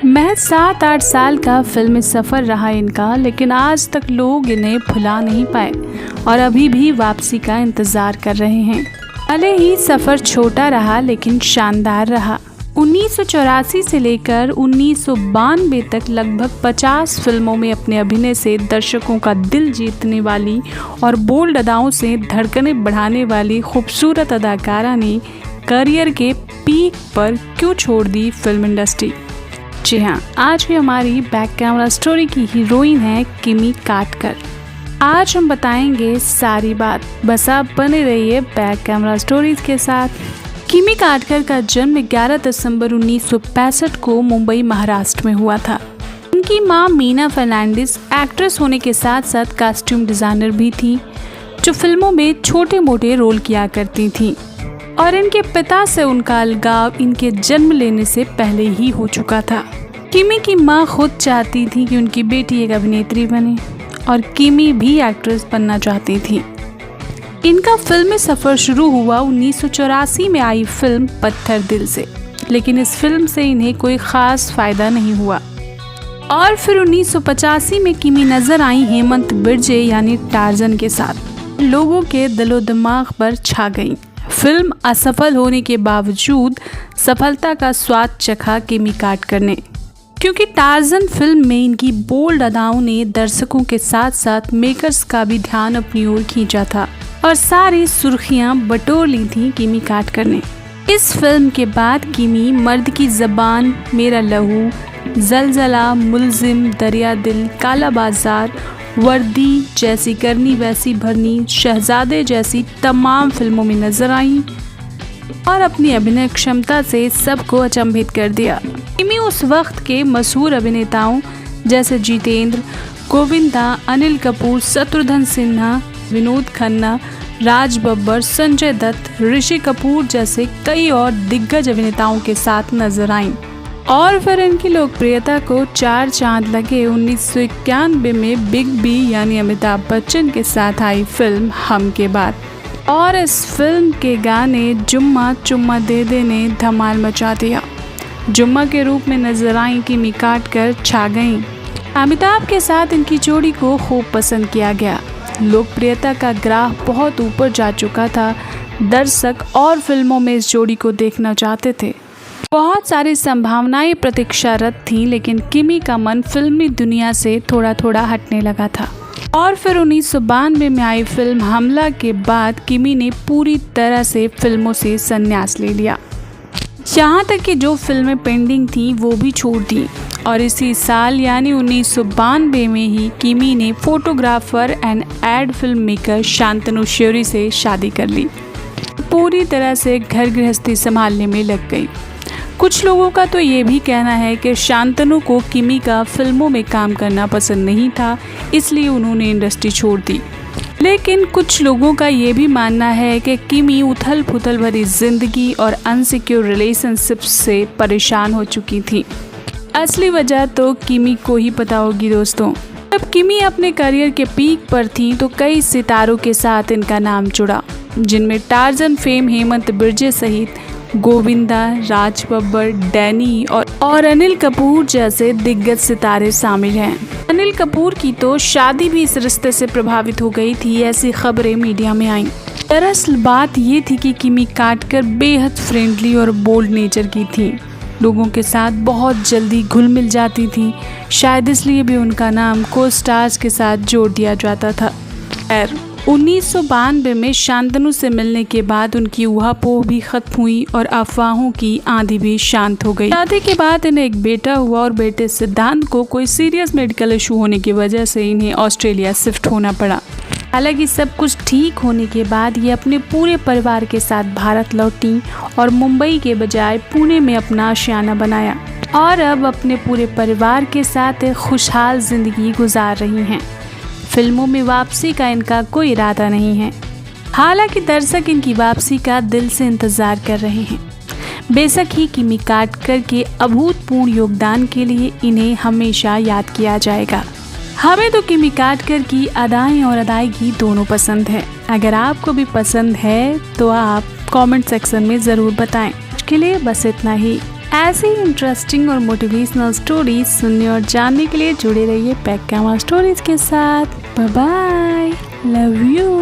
महज 7-8 साल का फिल्मी सफ़र रहा इनका, लेकिन आज तक लोग इन्हें भुला नहीं पाए और अभी भी वापसी का इंतज़ार कर रहे हैं। भले ही सफ़र छोटा रहा लेकिन शानदार रहा। 1984 से लेकर 1992 तक लगभग 50 फिल्मों में अपने अभिनय से दर्शकों का दिल जीतने वाली और बोल्ड अदाओं से धड़कनें बढ़ाने वाली खूबसूरत अदाकारा ने करियर के पीक पर क्यों छोड़ दी फिल्म इंडस्ट्री। जी हाँ, आज भी हमारी बैक कैमरा स्टोरी की हीरोइन है किमी काटकर। आज हम बताएंगे सारी बात, बस आप बने रहिए बैक कैमरा स्टोरीज के साथ। किमी काटकर का जन्म 11 दिसंबर 1965 को मुंबई महाराष्ट्र में हुआ था। उनकी मां मीना फर्नांडिस एक्ट्रेस होने के साथ साथ कॉस्ट्यूम डिजाइनर भी थी, जो फिल्मों में छोटे मोटे रोल किया करती थीं। और इनके पिता से उनका अलगाव इनके जन्म लेने से पहले ही हो चुका था। किमी की मां खुद चाहती थी कि उनकी बेटी एक अभिनेत्री बने और किमी भी एक्ट्रेस बनना चाहती थी। इनका फिल्मी सफ़र शुरू हुआ 1984 में आई फिल्म पत्थर दिल से, लेकिन इस फिल्म से इन्हें कोई ख़ास फ़ायदा नहीं हुआ। और फिर 1985 में किमी नज़र आई हेमंत बिरजे यानी टार्जन के साथ, लोगों के दिलो दिमाग पर छा गईं। फिल्म असफल होने के बावजूद सफलता का स्वाद चखा किमी काटकर ने, क्योंकि टार्जन फिल्म में इनकी बोल्ड अदाओं ने दर्शकों के साथ साथ मेकर्स का भी ध्यान अपनी ओर खींचा था और सारी सुर्खियां बटोर ली थी किमी काटकर ने। इस फिल्म के बाद किमी मर्द की ज़बान, मेरा लहू, जलजला, मुलजिम, दरिया दिल, काला बाजार, वर्दी जैसी करनी वैसी भरनी, शहजादे जैसी तमाम फिल्मों में नजर आई और अपनी अभिनय क्षमता से सबको अचंभित कर दिया। किमी उस वक्त के मशहूर अभिनेताओं जैसे जितेंद्र, गोविंदा, अनिल कपूर, शत्रुघ्न सिन्हा, विनोद खन्ना, राज बब्बर, संजय दत्त, ऋषि कपूर जैसे कई और दिग्गज अभिनेताओं के साथ नजर आईं। और फिर इनकी लोकप्रियता को 4 चांद लगे 1991 में बिग बी यानी अमिताभ बच्चन के साथ आई फिल्म हम के बाद। और इस फिल्म के गाने जुम्मा चुम्मा दे दे ने धमाल मचा दिया। जुम्मा के रूप में नजर आई किमी काटकर छा गईं। अमिताभ के साथ इनकी जोड़ी को खूब पसंद किया गया। लोकप्रियता का ग्राफ बहुत ऊपर जा चुका था। दर्शक और फिल्मों में इस जोड़ी को देखना चाहते थे। बहुत सारी संभावनाएं प्रतीक्षारत थीं, लेकिन किमी का मन फिल्मी दुनिया से थोड़ा थोड़ा हटने लगा था। और फिर 1992 में आई फिल्म हमला के बाद किमी ने पूरी तरह से फिल्मों से संन्यास ले लिया। यहाँ तक कि जो फिल्में पेंडिंग थीं वो भी छोड़ दी। और इसी साल यानी 1992 में ही किमी ने photographer and ad film maker Shantanu sorry से शादी कर ली। पूरी तरह से घर गृहस्थी संभालने में लग गई। कुछ लोगों का तो ये भी कहना है कि शांतनु को किमी का फिल्मों में काम करना पसंद नहीं था, इसलिए उन्होंने इंडस्ट्री छोड़ दी। लेकिन कुछ लोगों का ये भी मानना है कि किमी उथल पुथल भरी जिंदगी और अनसिक्योर रिलेशनशिप से परेशान हो चुकी थी। असली वजह तो किमी को ही पता होगी दोस्तों। जब किमी अपने करियर के पीक पर थी तो कई सितारों के साथ इनका नाम जुड़ा, जिनमें टार्जन फेम हेमंत बिरजे सहित गोविंदा, राज बब्बर, डैनी और अनिल कपूर जैसे दिग्गज सितारे शामिल हैं। अनिल कपूर की तो शादी भी इस रिश्ते से प्रभावित हो गई थी, ऐसी खबरें मीडिया में आईं। दरअसल बात ये थी कि किमी काटकर बेहद फ्रेंडली और बोल्ड नेचर की थी। लोगों के साथ बहुत जल्दी घुल मिल जाती थी, शायद इसलिए भी उनका नाम को स्टार्स के साथ जोड़ दिया जाता था। 1992 में शांतनु से मिलने के बाद उनकी ऊहापोह भी खत्म हुई और अफवाहों की आंधी भी शांत हो गई। शादी के बाद इन्हें एक बेटा हुआ और बेटे सिद्धांत को कोई सीरियस मेडिकल इशू होने की वजह से इन्हें ऑस्ट्रेलिया शिफ्ट होना पड़ा। हालांकि सब कुछ ठीक होने के बाद ये अपने पूरे परिवार के साथ भारत लौटी और मुंबई के बजाय पुणे में अपना आशियाना बनाया और अब अपने पूरे परिवार के साथ एक खुशहाल जिंदगी गुजार रही हैं। फिल्मों में वापसी का इनका कोई इरादा नहीं है। हालांकि दर्शक इनकी वापसी का दिल से इंतजार कर रहे हैं। बेशक ही किमी काटकर के अभूतपूर्व योगदान के लिए इन्हें हमेशा याद किया जाएगा। हमें तो किमी काटकर की अदाएं और अदायगी दोनों पसंद है। अगर आपको भी पसंद है तो आप कमेंट सेक्शन में ज़रूर बताएं। आज के लिए बस इतना ही। ऐसी इंटरेस्टिंग और मोटिवेशनल स्टोरीज सुनने और जानने के लिए जुड़े रहिए पैक कैमरा स्टोरीज के साथ। Bye bye, love you.